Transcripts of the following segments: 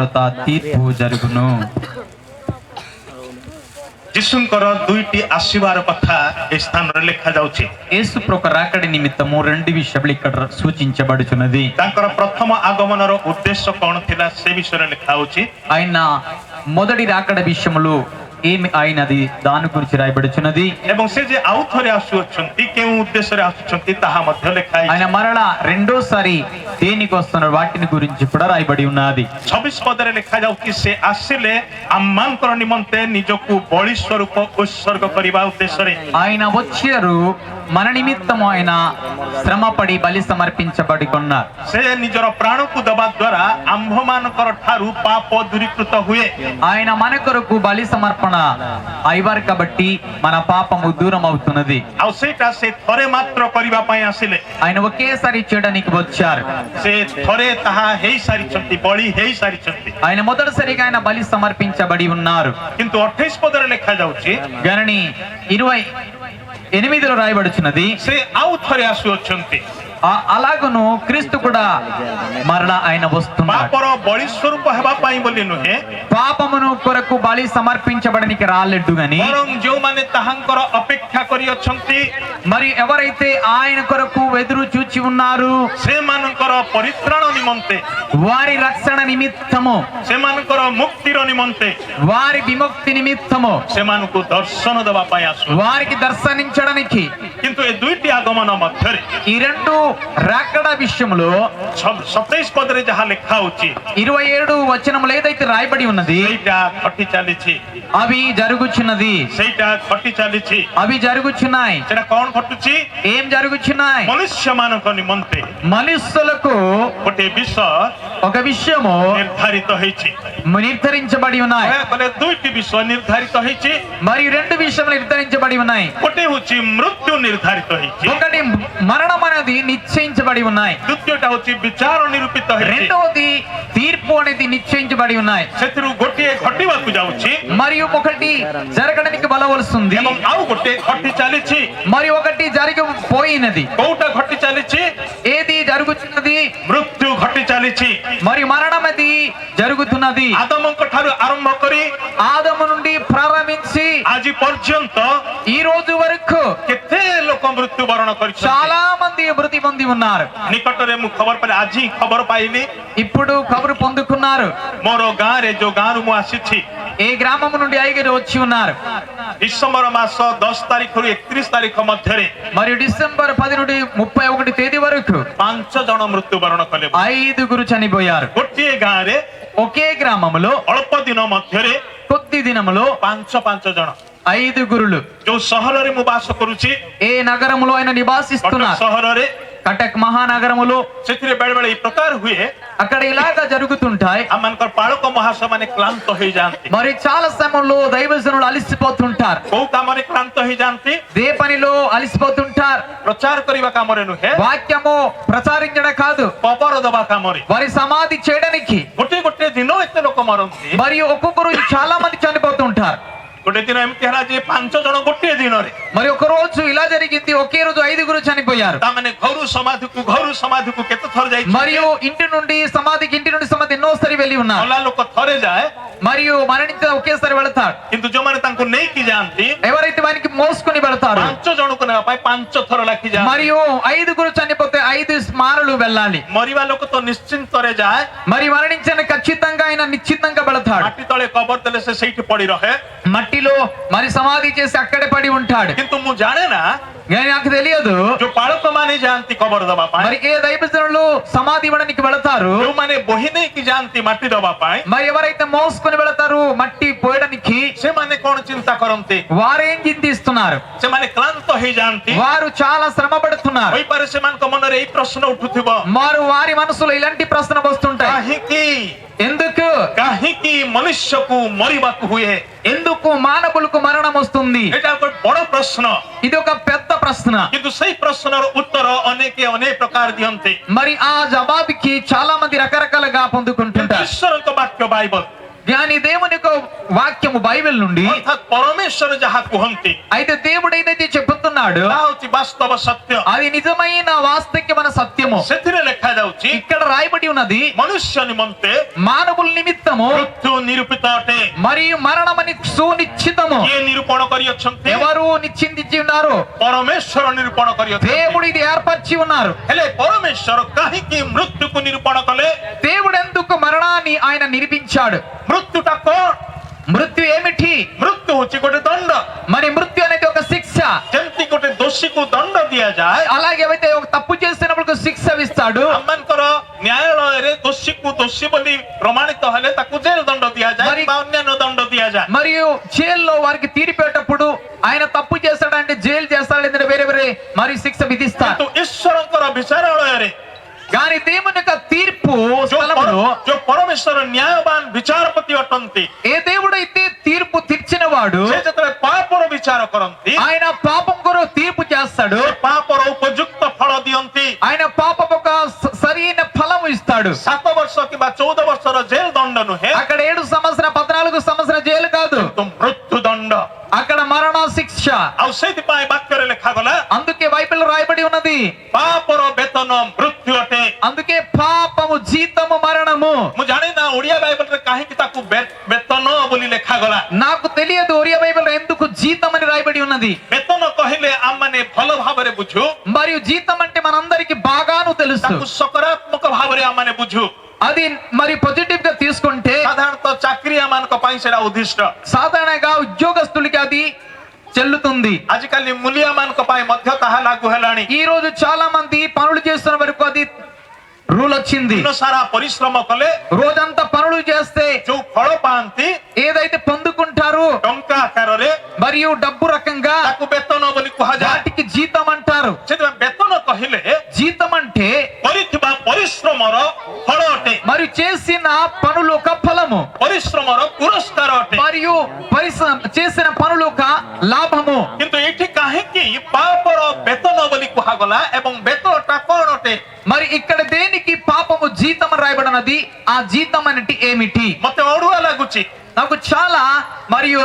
తర్వాత తీర్పు జరుగును. ଯୀଶୁଙ୍କର ଦୁଇଟି ଆସିବାର କଥା ଏ ସ୍ଥାନରେ ଲେଖା ଯାଉଛି। యేసు ప్రభు రాకడి నిమిత్తము రెండు విషయాలు ఇక్కడ సూచించబడుచున్నది. ତାଙ୍କର ପ୍ରଥମ ଆଗମନର ଉଦ୍ଦେଶ୍ୟ କଣ ଥିଲା ସେ ବିଷୟରେ ଲେଖା ହେଉଛି। ఆయన మొదటి రాకడ విషయములు ఏమి అయినది దాని గురించి రాయబడుచున్నది. ଏବଂ ସେ ଯେ ଆଉ ଥରେ ଆସୁଅଛନ୍ତି କେଉଁ ଉଦ୍ଦେଶ୍ୟରେ ଆସୁଛନ୍ତି ତାହା ମଧ୍ୟ ଲେଖା ఆయన ହେଇଛି। మరలా రెండోసారి దేనికి వస్తున్నారు వాటిని గురించి కూడా రాయబడి ఉన్నది. 26 ପଦରେ ଲେଖା ଯାଉଛି ସେ ଆସିଲେ ଆମମାନଙ୍କର ନିମନ୍ତେ ନିଜକୁ ବଳି ସ୍ୱରୂପ ଉତ୍ସର୍ଗ କରିବା ଉଦ୍ଦେଶ୍ୟରେ। ఆయన వచ్చారు మన నిమిత్తము ఆయన శ్రమపడి బలి సమర్పించబడి కొన్నారు. ସେ ନିଜର ପ୍ରାଣକୁ ଦେବା ଦ୍ୱାରା ଆମ୍ଭମାନଙ୍କର ଠାରୁ ପାପ ଦୂରୀକୃତ ହୁଏ। ఆయన మన కొరకు బలి సమర్పణ అయ్యారు కాబట్టి మన పాపము దూరం అవుతున్నది. ଆଉ ସେଇଟା ସେ ଥରେ ମାତ୍ର କରିବା ପାଇଁ ଆସିଲେ। ఆయన ఒకేసారి చేయడానికి వచ్చారు. ସେ ଥରେ ତାହା ହେଇସାରିଛନ୍ତି, ବଳି ହେଇସାରିଛନ୍ତି। ఆయన మొదటిసారిగా ఆయన బలి సమర్పించబడి ఉన్నారు. କିନ୍ତୁ 28 ପଦରେ ଲେଖା ଯାଉଛି గణని 28లో రాయబడుచున్నది ସେ ଆଉ ଥରେ ଆସୁଅଛନ୍ତି। అలాగను క్రీస్తు కూడా మరలా ఆయన వస్తున్నాడు. ପାପର ବଳି ସ୍ୱରୂପ ହେବା ପାଇଁ ବୋଲି ନୁହେଁ, పాపమును కొరకు బలి సమర్పించబడనికి రాలేడు గాని ବରଂ ଯେଉଁମାନେ ତାହାଙ୍କର ଅପେକ୍ଷା କରିଅଛନ୍ତି మరి ఎవరైతే ఆయన కొరకు ఎదురు చూచి ఉన్నారు ସେମାନଙ୍କର ପରିତ୍ରାଣ ନିମନ୍ତେ, వారి రక్షణ నిమిత్తము, ସେମାନଙ୍କର ମୁକ୍ତିର ନିମନ୍ତେ వారి విముక్తి నిమిత్తము, ସେମାନଙ୍କୁ ଦର୍ଶନ ଦେବା ପାଇଁ ଆସୁ। వారికి దర్శనించడానికి କିନ୍ତୁ ଏ ଦୁଇଟି ଆଗମନ ମଧ୍ୟରେ ఈ రెండు రాకడ విషయంలో 27 ପଦରେ ଯାହା ଲେଖା ହେଉଛି 27 వచనములు ఏదైతే రాయబడి ఉన్నది ସେଇଟା ଘଟି ଚାଲିଛି, అవి జరుగుచున్నది, ସେଇଟା ଘଟି ଚାଲିଛି। అవి జరుగుచున్నాయి. ସେଟା କଣ ଘଟୁଛି? ఏం జరుగుచున్నాయి? ମନୁଷ୍ୟମାନଙ୍କ ନିମନ୍ତେ మనుష్యులకు ଗୋଟେ ବିଷୟ ఒక విషయము ନିର୍ଦ୍ଧାରିତ ହେଇଛି। నిర్ధారించబడి ఉన్నాయి. କହିଲେ ଦୁଇଟି ବିଷୟ ନିର୍ଦ୍ଧାରିତ ହେଇଛି। మరియు రెండు విషయములు నిర్ధారించబడి ఉన్నాయి. ଗୋଟେ ହଉଛି ମୃତ୍ୟୁ ନିର୍ଦ୍ଧାରିତ ହେଇଛି, ఒకటి మరణం అనేది నిశ్చయించబడి ఉన్నాయి. ଦ୍ୱିତୀୟଟା ହଉଛି ବିଚାର ନିରୂପିତ ହେଇଛି। రెండవది తీర్పు అనేది నిశ్చయించబడి ఉన్నాయి. ସେଥିରୁ ଗୋଟିଏ ଘଟିବାକୁ ଯାଉଛି మరియు ఒకటి జరగడానికి బలవలసింది, ଏବଂ ଆଉ ଗୋଟେ ଘଟି ଚାଲିଛି। మరి ఒకటి జరిగిపోయినది. କୋଉଟା ଘଟି ଚାଲିଛି? ఏది జరుగుతున్నది? ମୃତ୍ୟୁ ଘଟି ଚାଲିଛି। మరి మరణం అది జరుగుతున్నది. ଆଦମଙ୍କ ଠାରୁ ଆରମ୍ଭ କରି ఆదము నుండి ప్రారంభించి ଆଜି పର୍ଯ୍ୟନ୍ତ ఈ రోజు వరకు କେତେ ଲୋକ ମୃତ୍ୟୁବରଣ କରିଛନ୍ତି। చాలా మంది మృతి పొంది ఉన్నారు. ନିକଟରେ ମୁଁ ଖବର ପାଇଲି, ଆଜି ଖବର ପାଇଲି ఇప్పుడు కబురు పొందుకున్నారు. ମୋର ଗାଁରେ, ଯୋଉ ଗାଁରୁ ମୁଁ ଆସିଛି, ఏ గ్రామం నుండి ఐదుగురు వచ్చి ఉన్నారు. ଡିସେମ୍ବର ମାସ 10 ତାରିଖରୁ 31 ତାରିଖ ମଧ୍ୟରେ మరియు డిసెంబర్ 10 నుండి 31 తేదీ వరకు 5 ଜଣ ମୃତ୍ୟୁବରଣ କଲେ। ఐదుగురు చనిపోయారు. ଗୋଟିଏ ଗାଁରେ ఒకే గ్రామములో ଅଳ୍ପ ଦିନ ମଧ୍ୟରେ కొద్ది దినములో 5 ଜଣ। ఐదుగురులు. ଯୋଉ ସହରରେ ମୁଁ ବାସ କରୁଛି, ఏ నగరములో ఆయన କଟକ నివాసిస్తున్నారు, ସହରରେ, కటక్ మహానగరములో, ସେଥିରେ ବେଳେ ବେଳେ ଏଇ ପ୍ରକାର ହୁଏ। అక్కడ ఇలాగా జరుగుతుంటాయి. ଆମମାନଙ୍କର ପାଳକ ମହାଶୟ ମାନେ କ୍ଳାନ୍ତ ହେଇଯାଆନ୍ତି। మరి చాలా సమయంలో దైవజనులు అలిసిపోతుంటారు. କୋଉ କାମରେ କ୍ଳାନ୍ତ ହେଇଯାଆନ୍ତି? ఏ పనిలో అలిసిపోతుంటారు? ପ୍ରଚାର କରିବା କାମରେ ନୁହେଁ, వాక్యము ప్రచారించడం కాదు, କବର ଦବା କାମରେ। వారి సమాధి చేయడానికి. ଗୋଟେ ଦିନ ଏତେ ଲୋକ ମରନ୍ତି। మరియు ఒక్కొక్కరు చాలా మంది చనిపోతుంటారు. ଗୋଟେ ଦିନ ଏମିତି ହେଲା ଯେ 5 ଜଣ ଗୋଟିଏ ଦିନରେ, మరి ఒక రోజు ఇలా జరిగింది, ఒకే రోజు ఐదుగురు చనిపోయారు. ତାମାନେ ଘରୁ ସମାଧିକୁ କେତେ ଥର ଯାଇଛି? మరియు ఇంటి నుండి సమాధికి ఎన్నోసారి వెళ్ళి ఉన్నారు. ଅଲା ଲୋକ ଥରେ ଯାଏ, మరియు మరణించిన ఒకేసారి వెళతాడు. କିନ୍ତୁ ଯୋଉମାନେ ତାଙ୍କୁ ନେଇକି ଯାଆନ୍ତି ఎవరైతే వారికి మోసుకొని వెళతారు, 5 ଜଣକୁ ନେବା ପାଇଁ 5 ଥର ଲାଖି ଯାଆନ୍ତି। మరియు ఐదుగురు చనిపోతే 5 స్మారులు వెళ్ళాలి. ମରିବା ଲୋକ ତ ନିଶ୍ଚିନ୍ତରେ ଯାଏ, మరి మరణించిన ఖచ్చితంగా ఆయన నిశ్చితంగా వెళతాడు. ମାଟି ତଳେ କବର ଦେଲେ ସେ ସେଇଠି ପଡି ରହେ। మట్టిలో మరి సమాధి చేసి అక్కడే పడి ఉంటాడు. କିନ୍ତୁ ମୁଁ ଜାଣେ ନା, కానీ నాకు తెలియదు, ଯୋଉ ପାଳକ ମାନେ ଯାଆନ୍ତି କବର ଦବା ପାଇଁ, మరి ఏ దైవజనులు సమాధి ఇవ్వడానికి వెళతారు, ଯୋଉମାନେ ବୋହି ନେଇକି ଯାଆନ୍ତି ମାଟି ଦବା ପାଇଁ, మరి ఎవరైతే మోసుకొని వెళతారు మట్టి పోయడానికి, ସେମାନେ କଣ ଚିନ୍ତା କରନ୍ତି? వారేం చింతిస్తున్నారు? ସେମାନେ କ୍ଳାନ୍ତ ହେଇଯାଆନ୍ତି। వారు చాలా శ్రమ పడుతున్నారు. ହୋଇପାରେ ସେମାନଙ୍କ ମନରେ ଏଇ ପ୍ରଶ୍ନ ଉଠୁଥିବ, వారి మనసులో ఇలాంటి ప్రశ్న వస్తుంటాయి. କାହିଁକି ఎందుకు ମନୁଷ୍ୟକୁ ମରିବାକୁ ହୁଏ? ఎందుకు మానవులకు మరణం వస్తుంది? ଏଇଟା ଗୋଟେ ବଡ ପ୍ରଶ୍ନ। ఇది ఒక పెద్ద ప్రశ్న. କିନ୍ତୁ ସେଇ ପ୍ରଶ୍ନର ଉତ୍ତର ଅନେକ ପ୍ରକାର ଦିଅନ୍ତି। మరి ఆ జవాబుకి చాలా మంది రకరకాలుగా పొందుకుంటుంటారు. ଈଶ୍ୱରଙ୍କ ବାକ୍ୟ ବାଇବଲ, కానీ దేవుని యొక్క వాక్యము బైబిల్ నుండి, ଅର୍ଥାତ୍ ପରମେଶ୍ୱର ଯାହା କୁହନ୍ତି అయితే దేవుడు ఏదైతే చెబుతున్నాడు ତାହା ହଉଛି ବାସ୍ତବ ସତ୍ୟ। అది నిజమైన వాస్తవికమైన సత్యము. ସେଥିରେ ଲେଖା ଯାଉଛି ఇక్కడ రాయబడి ఉన్నది, मनुष्य निमंते మానవుల నిమిత్తము मृत्यु निरूपित अटे। మరియు మరణమని సునిశ్చితము. ये निरूपण करियछन्ते ఎవరు నిశ్చిందించి ఉన్నారు? परमेश्वर निरूपण करियछन्ते। దేవుడు ఇది ఏర్పరిచి ఉన్నారు. हेले परमेश्वर काहीकि मृत्यु को निरूपण कले? దేవుడు ఎందుకు మరణాన్ని ఆయన నిరూపించాడు? मृत्युटा कोन? మృత్యు ఏమిటి? मृत्यु होची गोटे दंड। మరి మృత్యు అనేది ఒక శిక్ష. जेमति गोटे दोषी को दंड दिया जाए, అలాగే అయితే ఒక తప్పు చేసినప్పుడు శిక్ష ఇస్తాడు. आमनकर न्यायालय रे दोषी को दोषी बोली प्रमाणित हेले ताकू जेल दंड दिया जाए మరి- बा अन्य दंड दिया जाए। మరియు జైల్లో వారికి తీర్పేటప్పుడు ఆయన తప్పు చేస్తాడంటే జైలు చేస్తాడు, లేదంటే వేరే వేరే మరి శిక్ష విధిస్తారు. किंतु ईश्वरकर विचारालय रे కానీ దేవుని యొక్క తీర్పు जो స్థలములో जो परमेश्वर न्यायवान विचारपति अटंती, ఏ దేవుడైతే తీర్పు తీర్చిన వాడు से जतरे पापर विचार करंती, ఆయన పాపం కొరకు తీర్పు చేస్తాడు. से पापर उपयुक्त फल दियंती। ఆయన పాపం ఒక సరైన ఫలము ఇస్తాడు. 7 वर्ष किंवा 14 वर्षर जेल दंड नुहे, అక్కడ 7 సంవత్సరం 14 సంవత్సరం జైలు కాదు, तो मृत्यु दंड। అక్కడ మరణ శిక్ష. ଆଉ ସେଇଥିପାଇଁ ବାକ୍ୟରେ ଲେଖାଗଲା అందుకే బైబిల్ రాయబడి ఉన్నది, ପାପର ବେତନ ମୃତ୍ୟୁ ଅଟେ। అందుకే పాపము జీతము మరణము. ମୁଁ ଜାଣେ ନା ଓଡିଆ ବାଇବଲରେ କାହିଁକି ତାକୁ ବେତନ ବୋଲି ଲେଖାଗଲା। నాకు తెలియదు ఒరియా బైబిల్ ఎందుకు జీతం అని రాయబడి ఉన్నది. ବେତନ କହିଲେ ଆମମାନେ ଭଲ ଭାବରେ ବୁଝୁ, మరియు జీతం అంటే మనందరికి బాగాను తెలుసు. ତାକୁ ସକାରାତ୍ମକ ଭାବରେ ଆମମାନେ ବୁଝୁ। అది మరి పాజిటివ్ గా తీసుకుంటే ସାଧାରଣତଃ ଚାକିରିଆ ମାନଙ୍କ ପାଇଁ ସେଟା ଉଦ୍ଦିଷ୍ଟ। సాధారణంగా ఉద్యోగస్తులకి అది చెల్లుతుంది. ଆଜିକାଲି ମୂଲିଆ ମାନଙ୍କ ପାଇଁ ମଧ୍ୟ ତାହା ଲାଗୁ ହେଲାଣି। ఈ రోజు చాలా మంది పనులు చేస్తున్న వరకు అది రూల్ వచ్చింది. ଦିନ ସାରା ପରିଶ୍ରମ କଲେ రోజంతా పనులు చేస్తే ଯୋଉ ଫଳ ପାଆନ୍ତି ఏదైతే పొందుకుంటారో ଟଙ୍କା ଆକାରରେ, మరియు డబ్బు రకంగా ତାକୁ ବେତନ ବୋଲି କୁହାଯାଏ। వాటికి జీతం అంటారు. ସେଥିପାଇଁ ବେତନ କହିଲେ జీతం అంటే କରିଥିବା ପରିଶ୍ରମର ଫଳ ଅଟେ, మరియు చేసిన పనులు ఒక ఫలము, ପରିଶ୍ରମର ପୁରସ୍କାର ଅଟେ। మరియు చేసిన పనులు ఒక లాభము. କିନ୍ତୁ ଏଠି କାହିଁକି ପାପର ବେତନ ବୋଲି କୁହାଗଲା ଏବଂ ବେତନଟା କଣ ଅଟେ? మరి ఇక్కడ దేనికి పాపము జీతం అని రాయబడినది? ఆ జీతం అంటే ఏమిటి? ମତେ ଅଡୁଆ ଲାଗୁଛି, నాకు చాలా మరియు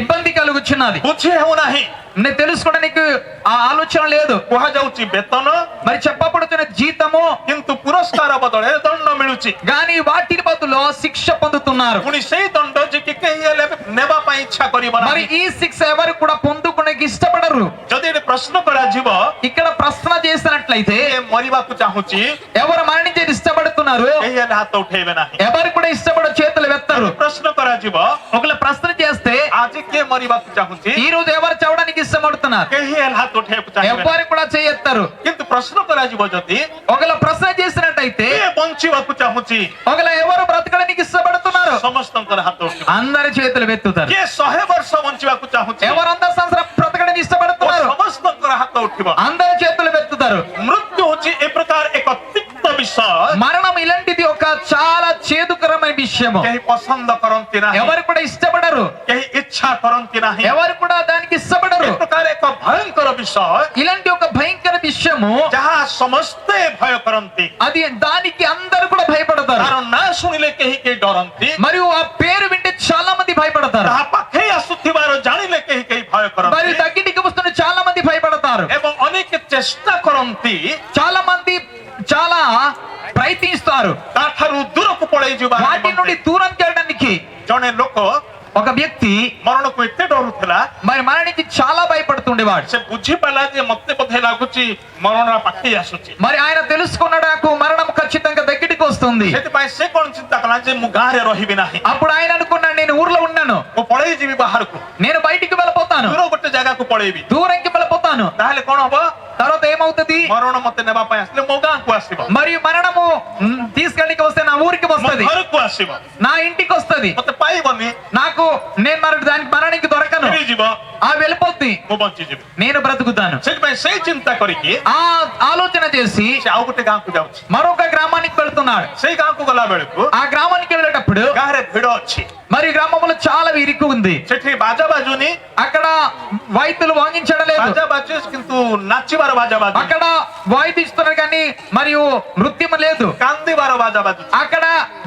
ఇబ్బంది కలుగుచున్నది. ବୁଝି ହେଉନାହିଁ। నేను తెలుసుకోవడానికి ఆ ఆలోచన లేదు. କୁହାଯାଉଛି ବେତନ, మరి చెప్పబడుతున్న జీతము, କିନ୍ତୁ పుରସ୍କାର ବଦଳରେ ଦଣ୍ଡ ମିଳୁଛି। గాని వాటి బదులు శిక్ష పొందుతున్నారు. ପୁଣି ସେଇ ଦଣ୍ଡ ଯେ କି କେହି ହେଲେ ନେବା ପାଇଁ ଇଚ୍ଛା କରିବ మరి ନାହିଁ। ఈ శిక్ష ఎవరు కూడా పొందుకునేకి ఇష్టపడరు. ଯଦି ଏଠି ପ୍ରଶ୍ନ କରାଯିବ ఇక్కడ ప్రశ్న చేసినట్లయితే କିଏ ମରିବାକୁ ଚାହୁଁଛି, ఎవరు మరణించేది ఇష్టపడుతున్నారు? କେହି ହେଲେ ହାତ ఉଠେଇବେ ନାହିଁ। ఎవరు కూడా ఇష్టపడ చేతులు వెత్తరు. ପ୍ରଶ୍ନ କରାଯିବ ఒకవేళ ప్రశ్న చేస్తే ଆଜି କିଏ ମରିବାକୁ ଚାହୁଁଛି, ఈ రోజు ఎవరు చవడానికి ఇష్టపడుతున్నారు? କେହି ହେଲେ ହାତ ଉଠେଇବାକୁ ଚାହିଁବେ ନାହିଁ। ఎవరు కూడా చేయెత్తరు. କିନ୍ତୁ ପ୍ରଶ୍ନ କରାଯିବ ଯଦି ఒకవేళ ప్రశ్న చేసినట్టయితే କିଏ ବଞ୍ଚିବାକୁ ଚାହୁଁଛି, ఒకవేళ ఎవరు బ్రతకడానికి ఇష్టపడుతున్నారు? ସମସ୍ତଙ୍କର ହାତ ଉଠିବ। అందరి చేతులు వెత్తుతారు. କିଏ 100 ବର୍ଷ ବଞ୍ଚିବାକୁ ଚାହୁଁଛି, ఎవరు 100 సంవత్సరం బ్రతకడానికి ఇష్టపడుతున్నారు? ସମସ୍ତଙ୍କର ହାତ ଉଠିବ। అందరి చేతులు వెత్తుతారు. ମୃତ୍ୟୁ ହଉଛି ଏ ପ୍ରକାର ଏକ ତିକ୍ତ ବିଷୟ, మరణం ఇలాంటిది ఒక చాలా చేదుకరమైన విషయము. କେହି ପସନ୍ଦ କରନ୍ତି ନାହିଁ, ఎవరు కూడా ఇష్టపడరు. କେହି ଇଚ୍ଛା କରନ୍ତି ନାହିଁ। ఎవరు కూడా దానికి ଏ ఇష్టపడరు. ପ୍ରକାର ଏକ ଭୟଙ୍କର ବିଷୟ ఇలాంటి ఒక భయంకర విషయము, ଯାହା ସମସ୍ତେ ଭୟ କରନ୍ତି। అది దానికి అందరూ కూడా భయపడతారు. ତାର ନାଁ ଶୁଣିଲେ କେହି କେହି ଡରନ୍ତି, మరియు ఆ పేరు వింటే చాలా మంది భయపడతారు. ତାହା ପାଖେଇ ଆସୁଥିବାର ଜାଣିଲେ କେହି କେହି ଭୟ କରନ୍ତି మరియు దగ్గరికి వస్తున్న చాలా మంది భయపడతారు. ଏବଂ ଅନେକ ଚେଷ୍ଟା କରନ୍ତି చాలా మంది చాలా ప్రయత్నిస్తారు ତାଠାରୁ ଦୂରକୁ ପଳେଇ ଯିବା వాటి నుండి ନିମନ୍ତେ। దూరం చేయడానికి. ଜଣେ ଲୋକ ఒక వ్యక్తి ମରଣକୁ ଏତେ ଡରୁଥିଲା, మరి మరణించి చాలా భయపడుతుండేవాడు. ସେ ବୁଝିପାରିଲା ଯେ ମତେ ବୋଧେ ଲାଗୁଛି ମରଣ ପାଖେଇ ଆସୁଛି। మరి ఆయన తెలుసుకున్నాడు నాకు మరణం ఖచ్చితంగా దగ్గరికి వస్తుంది. ସେଥିପାଇଁ ସେ କଣ ଚିନ୍ତା କଲା ଯେ ମୁଁ ଗାଁରେ ରହିବି ନାହିଁ, అప్పుడు ఆయన అనుకున్నాడు నేను ఊర్లో ఉన్నాను, ମୁଁ ପଳେଇ ଯିବି ବାହାରକୁ, నేను బయటికి వెళ్ళిపోతాను, ଦୂର ଗୋଟେ ଜାଗାକୁ ପଳେଇବି। దూరంకి వెళ్ళిపోతాను. ତାହେଲେ କଣ ହବ? తర్వాత ఏమవుతుంది? ମରଣ ମତେ ନେବା ପାଇଁ ଆସିଲେ ମୋ ଗାଁକୁ ଆସିବ, మరియు మరణము తీసుకెళ్ళకి వస్తే నా ఊరికి ମୋ వస్తది, ଘରକୁ ଆସିବ, నా ఇంటికి వస్తది. ମତେ ପାଇବନି, నాకు నేను మరి దానికి మరణికి దొరకను, ଫେରିଯିବ, ఆ వెళ్ళిపోద్ది, ମୁଁ ବଞ୍ଚିଯିବି। నేను బ్రతుకుతాను. ସେଥିପାଇଁ ସେଇ ଚିନ୍ତା କରିକି ఆ ఆలోచన చేసి ସେ ଆଉ ଗୋଟେ ଗାଁକୁ ଯାଉଛି। మరొక గ్రామానికి వెళ్తున్నాడు. ସେଇ ଗାଁକୁ ଗଲା ବେଳକୁ ఆ గ్రామానికి వెళ్ళేటప్పుడు ଗାଁରେ ଭିଡ ଅଛି, మరి గ్రామంలో చాలా ఇరుకు ఉంది. ସେଠି ବାଜା ବାଜୁନି, అక్కడ వాయిద్యులు వాయించడం లేదు, ବାଜା ବାଜୁ କିନ୍ତୁ ନାଚିବାର ବାଜା ବାଜୁ, అక్కడ వాయిద్యిస్తున్నారు కానీ మరియు నృత్యం లేదు. କାନ୍ଦିବାର ବାଜା ବାଜୁ। అక్కడ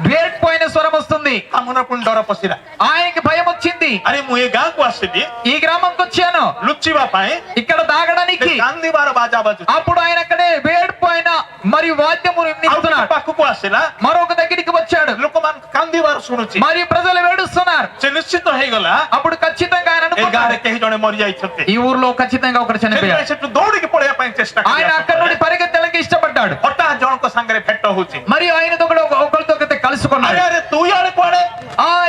వేరుపోయిన స్వరం వస్తుంది. ଆମର ପୁଣି ଡର ପଶିଲା, ఆయనకి భయం వచ్చింది. ଆରେ ମୁଁ ଏ ଗାଁକୁ ଆସିଲି ఈ గ్రామంకి వచ్చాను ଲୁଚିବା ପାଇଁ, ఇక్కడ దాగడానికి. କାନ୍ଦିବାର ବାଜା ବାଜୁ। అప్పుడు ఆయన అక్కడే వేడిపోయిన మరి వాద్యము ଆଉ ଟିକେ నిస్తున్నాడు. ପାଖକୁ ଆସିଲା మరొక దగ్గరికి వచ్చాడు. ଲୋକମାନେ କାନ୍ଦିବାର ଶୁଣୁଛି మరి ప్రజలు ఏడుస్తున్నారు. ସେ నిశ్ଚିତ ହେଇଗଲା అప్పుడు ఖచ్చితంగా ఆయన ଏ అనుకున్నాడు, ଗାଁରେ କେହି ଜଣେ ମରି ଯାଇଛନ୍ତି ఈ ఊర్లో ఖచ్చితంగా ఒకరు చనిపోయాడు. ସେଥିପାଇଁ ସେଠୁ ଦୌଡ଼ିକି ପଳେଇବା ପାଇଁ ଚେଷ୍ଟା ఆయన అక్కడ నుండి କଲା పరిగెత్తడానికి ఇష్టపడ్డాడు. ହଠାତ୍ ଜଣଙ୍କ ସାଙ୍ଗରେ ଭେଟ ହଉଛି మరి ఆయనతో కూడా ఒకరితో కలుసుకున్నాడు. ଆରେ ତୁ ଇଆଡେ କୁଆଡେ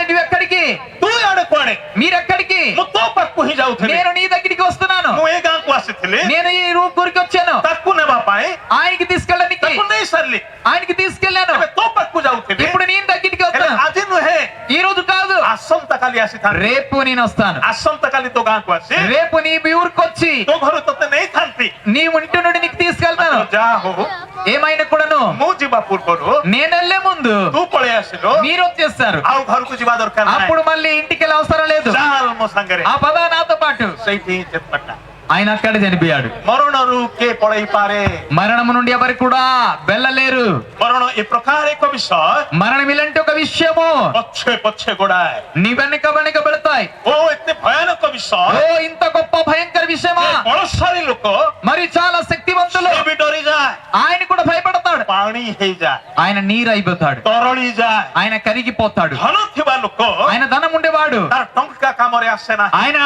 నువ్వు ఎక్కడికి, ତୁ ଇଆଡେ କୁଆଡେ మీరెక్కడికి, ମୁଁ ତୋ ପାଖକୁ ହିଁ ଯାଉଥିଲି నేను నీ దగ్గరికి వస్తున్నాను, ମୁଁ ଏ ଗାଁକୁ ଆସିଥିଲି నేను ఈ ఊరికి వచ్చాను, ତାକୁ ନେବା ପାଇଁ ఆయనకి తీసుకెళ్ళడానికి ତାକୁ ନେଇ ସାରିଲି ఆయనకి తీసుకెళ్ళాను, ଏବେ తୋ ପାଖକୁ ଯାଉଥିଲି ఇప్పుడు నేను దగ్గరికి ହେଲେ వస్తాను. ଆଜି ନୁହେଁ ఈ రోజు కాదు, ଆସନ୍ତା କାଲି ଆସିଥାନ୍ତି రేపు నేను వస్తాను. ଆସନ୍ତା କାଲି ତୋ ଗାଁକୁ ଆସି రేపు నీ ఊరికి వచ్చి ତୋ ଘରୁ ତତେ ନେଇଥାନ୍ତି నీ ఇంటి నుండి నీకు తీసుకెళ్తాను. ଯାହା ହଉ ఏమైనా కూడాను ମୁଁ ଯିବା ପୂର୍ବରୁ నేను వెళ్లే ముందు ତୁ ପଳେଇ ଆସିଲୁ మీరు వచ్చేస్తారు. ଆଉ ଘରକୁ ଯିବା ଦରକାର ନାହିଁ అప్పుడు మళ్ళీ ఇంటికి వెళ్ళే అవసరం లేదు. ଚାଲ ମୋ ସାଙ୍ଗରେ ఆ పద నాతో పాటు. ସେଇଠି ହିଁ ଚେତନା ఆయన అక్కడ చనిపోయాడు. ମରଣରୁ କିଏ ପଳେଇ ପାରେ మరణము నుండి ఎవరికి కూడా వెళ్ళలేరు. ମରଣ ଏ ପ୍ରକାର ଏକ ବିଷୟ మరణం ఇలాంటి ఒక విషయము ପଛେ ପଛେ ଗୋଡାଏ నీ వెనక వెనక పెడతాయి. ଓ ଏତେ ଭୟାନକ ବିଷୟ ఓ ఇంత గొప్ప భయంకర విషయమా, ଏ ବଳଶାଳୀ ଲୋକ మరి చాలా శక్తివంతులు, ସେ ବି ଡରିଯାଏ ఆయన కూడా భయపడతాడు. ପାଣି ହେଇଯାଏ ఆయన నీరు అయిపోతాడు, ତରଳି ଯାଏ ఆయన కరిగిపోతాడు. ଧନ ଥିବା ଲୋକ ఆయన ధనం ఉండేవాడు, ତାର ଟଙ୍କା କାମରେ ଆସେ ନାହିଁ ఆయన